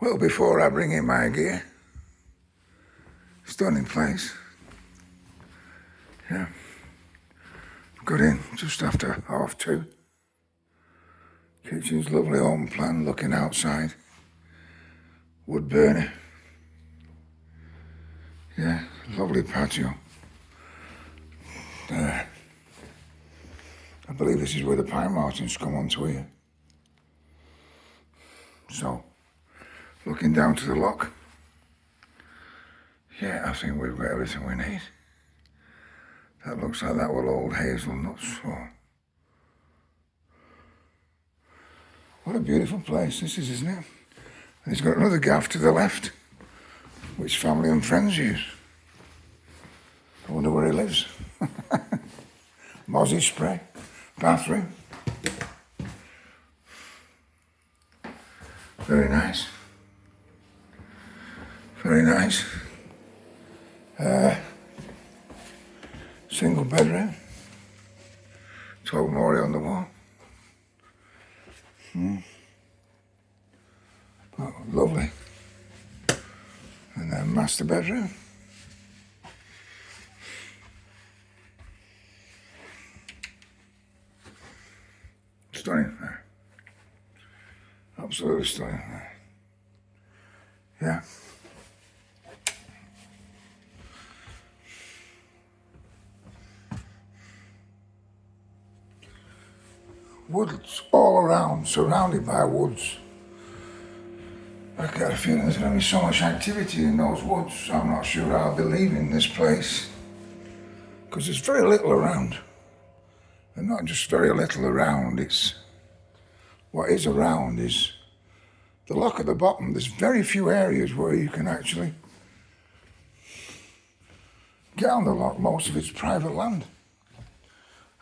Well, before I bring in my gear, stunning place. Yeah. Got in just after 2:30. Kitchen's lovely home plan, looking outside. Wood burner. Yeah, lovely patio. I believe this is where the pine martins come onto here. So, looking down to the lock. Yeah, I think we've got everything we need. That looks like that will hold hazelnuts. So, what a beautiful place this is, isn't it? And he's got another gaff to the left, which family and friends use. I wonder where he lives. Mozzie spray, bathroom. Very nice. Very nice. Single bedroom. 12 Mori on the wall. Oh, lovely. And then master bedroom. Stunning. Absolutely stunning. Yeah. Woods all around, surrounded by woods. I get a feeling there's going to be so much activity in those woods. I'm not sure I'll be leaving this place because there's very little around. And not just very little around, it's what is around is the lock at the bottom. There's very few areas where you can actually get on the lock. Most of it's private land.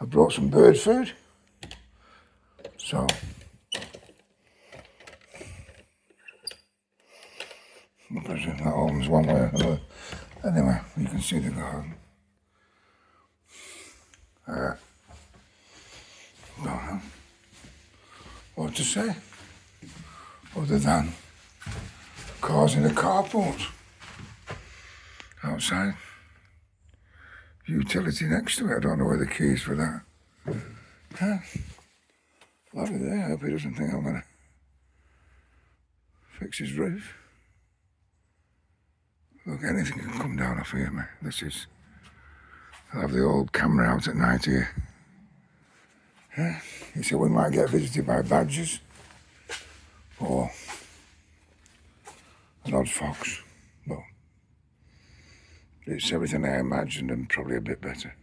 I brought some bird food. So, that opens one way or another. Anyway, you can see the garden. Don't know what to say other than causing a carport outside. Utility next to it. I don't know where the key is for that. Huh? Lovely there. I hope he doesn't think I'm gonna fix his roof. Look, anything can come down off here, man. I'll have the old camera out at night here. Yeah. He said we might get visited by badgers or an odd fox, but it's everything I imagined and probably a bit better.